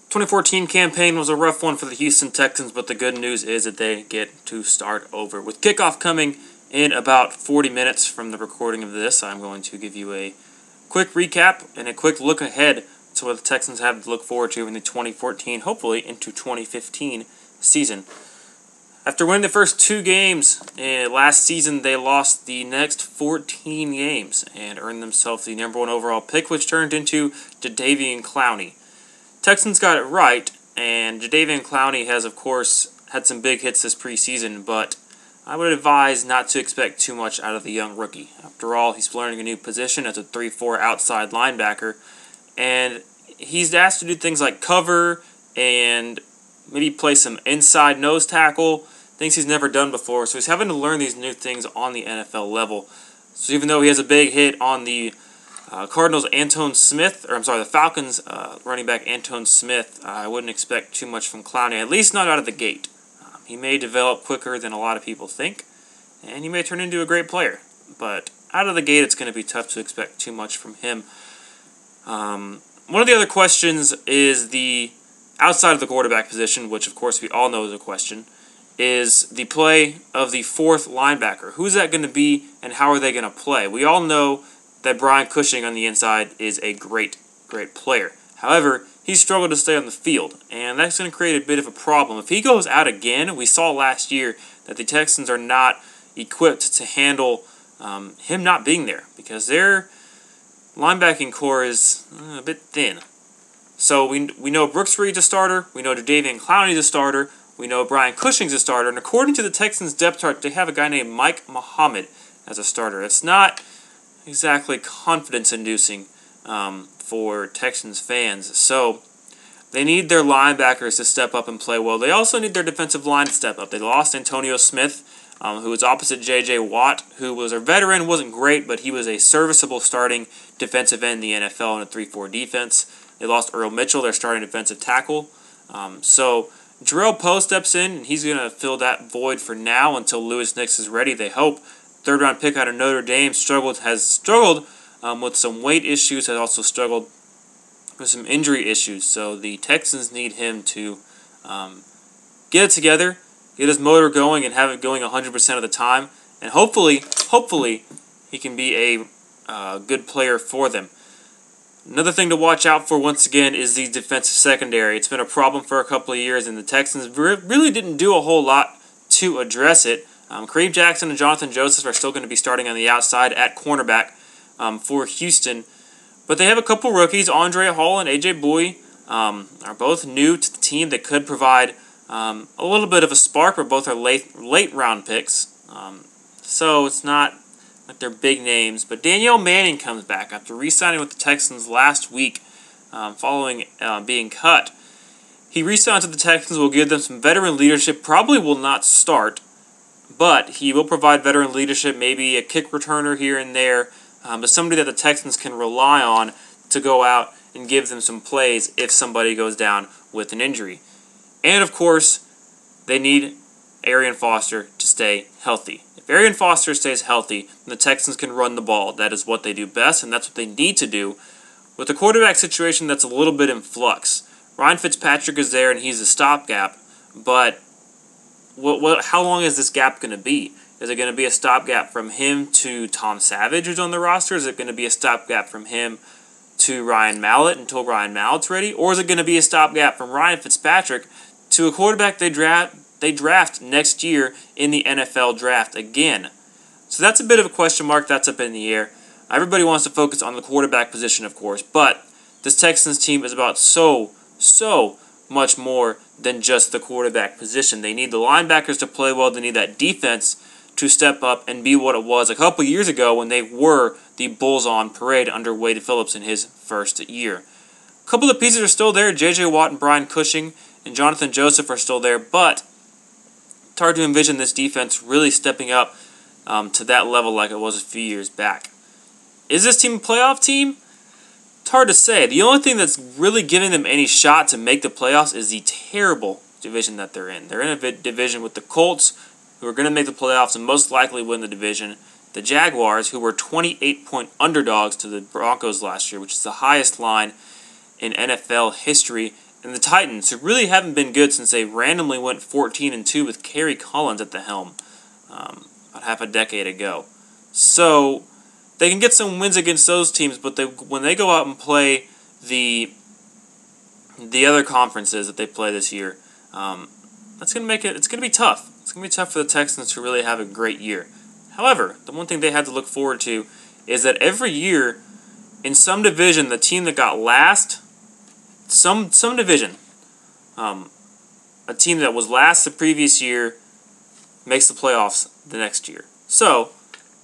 2014 campaign was a rough one for the Houston Texans, but the good news is that they get to start over. With kickoff coming in about 40 minutes from the recording of this, I'm going to give you a quick recap and a quick look ahead to what the Texans have to look forward to in the 2014, hopefully into 2015 season. After winning the first 2 games last season, they lost the next 14 games and earned themselves the number 1 overall pick, which turned into Jadeveon Clowney. Texans got it right, and Jadeveon Clowney has, of course, had some big hits this preseason, but I would advise not to expect too much out of the young rookie. After all, he's learning a new position as a 3-4 outside linebacker, and he's asked to do things like cover and maybe play some inside nose tackle, things he's never done before, so he's having to learn these new things on the NFL level. So even though he has a big hit on the the Falcons running back Antone Smith, I wouldn't expect too much from Clowney, at least not out of the gate. He may develop quicker than a lot of people think, and he may turn into a great player, but out of the gate it's going to be tough to expect too much from him. One of the other questions is the outside of the quarterback position, which of course we all know is a question, is the play of the 4th linebacker. Who's that going to be, and how are they going to play? We all know that Brian Cushing on the inside is a great player. However, he's struggled to stay on the field, and that's going to create a bit of a problem. If he goes out again, we saw last year that the Texans are not equipped to handle him not being there, because their linebacking core is a bit thin. So we know Brooks Reed's a starter, we know Jadeveon Clowney's a starter, we know Brian Cushing's a starter, and according to the Texans depth chart, they have a guy named Mike Muhammad as a starter. It's not exactly confidence-inducing for Texans fans. So they need their linebackers to step up and play well. They also need their defensive line to step up. They lost Antonio Smith, who was opposite J.J. Watt, who was a veteran, wasn't great, but he was a serviceable starting defensive end in the NFL in a 3-4 defense. They lost Earl Mitchell, their starting defensive tackle. So Jarrell Poe steps in, and he's going to fill that void for now until Louis Nix is ready, they hope. 3rd-round pick out of Notre Dame has struggled with some weight issues, has also struggled with some injury issues. So the Texans need him to get it together, get his motor going, and have it going 100% of the time. And hopefully, he can be a good player for them. Another thing to watch out for, once again, is the defensive secondary. It's been a problem for a couple of years, and the Texans really didn't do a whole lot to address it. Kareem Jackson and Jonathan Joseph are still going to be starting on the outside at cornerback for Houston. But they have a couple rookies. Andre Hall and A.J. Bowie are both new to the team that could provide a little bit of a spark, but both are late round picks. So it's not like they're big names. But Danielle Manning comes back after re-signing with the Texans last week following being cut. He re-signs with the Texans, will give them some veteran leadership, probably will not start, but he will provide veteran leadership, maybe a kick returner here and there, but somebody that the Texans can rely on to go out and give them some plays if somebody goes down with an injury. And, of course, they need Arian Foster to stay healthy. If Arian Foster stays healthy, then the Texans can run the ball. That is what they do best, and that's what they need to do. With the quarterback situation, that's a little bit in flux. Ryan Fitzpatrick is there, and he's a stopgap, but how long is this gap going to be? Is it going to be a stopgap from him to Tom Savage, who's on the roster? Is it going to be a stopgap from him to Ryan Mallett until Ryan Mallett's ready? Or is it going to be a stopgap from Ryan Fitzpatrick to a quarterback they draft next year in the NFL draft again? So that's a bit of a question mark. That's up in the air. Everybody wants to focus on the quarterback position, of course, but this Texans team is about so much more than just the quarterback position. They need the linebackers to play well. They need that defense to step up and be what it was a couple years ago when they were the Bulls on parade under Wade Phillips in his first year. A couple of pieces are still there. J.J. Watt and Brian Cushing and Jonathan Joseph are still there, but it's hard to envision this defense really stepping up to that level like it was a few years back. Is this team a playoff team? It's hard to say. The only thing that's really giving them any shot to make the playoffs is the terrible division that they're in. They're in a division with the Colts, who are going to make the playoffs and most likely win the division. The Jaguars, who were 28-point underdogs to the Broncos last year, which is the highest line in NFL history. And and the Titans, who really haven't been good since they randomly went 14-2 with Kerry Collins at the helm about half a decade ago. So they can get some wins against those teams, but when they go out and play the other conferences that they play this year, that's going to make it. It's going to be tough. It's going to be tough for the Texans to really have a great year. However, the one thing they have to look forward to is that every year in some division, the team that got last, some division, a team that was last the previous year makes the playoffs the next year. So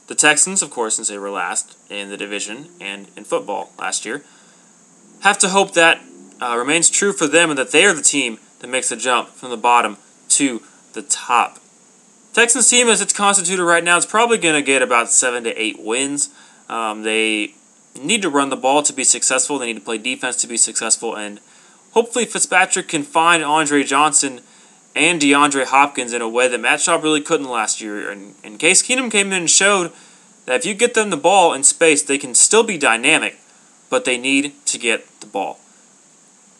the Texans, of course, since they were last in the division and in football last year, have to hope that remains true for them and that they are the team that makes the jump from the bottom to the top. Texans team, as it's constituted right now, is probably going to get about 7 to 8 wins. They need to run the ball to be successful. They need to play defense to be successful. And hopefully Fitzpatrick can find Andre Johnson and DeAndre Hopkins in a way that Matt Schaub really couldn't last year. And Case Keenum came in and showed that if you get them the ball in space, they can still be dynamic, but they need to get the ball.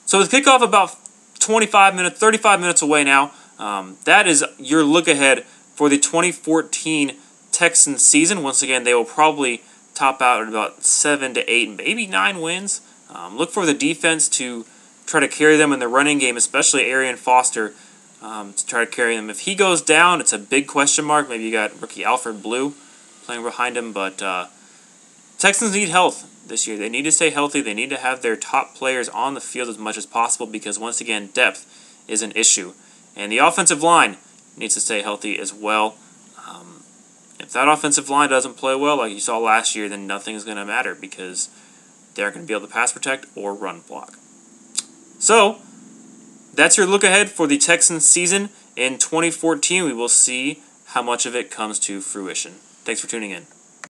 So with kickoff about 35 minutes away now, that is your look ahead for the 2014 Texans season. Once again, they will probably top out at about 7 to 8, maybe 9 wins. Look for the defense to try to carry them in the running game, especially Arian Foster, to try to carry them. If he goes down, it's a big question mark. Maybe you got rookie Alfred Blue playing behind him, but Texans need health this year. They need to stay healthy. They need to have their top players on the field as much as possible because, once again, depth is an issue. And the offensive line needs to stay healthy as well. If that offensive line doesn't play well, like you saw last year, then nothing's going to matter because they're not going to be able to pass protect or run block. So, that's your look ahead for the Texans season in 2014. We will see how much of it comes to fruition. Thanks for tuning in.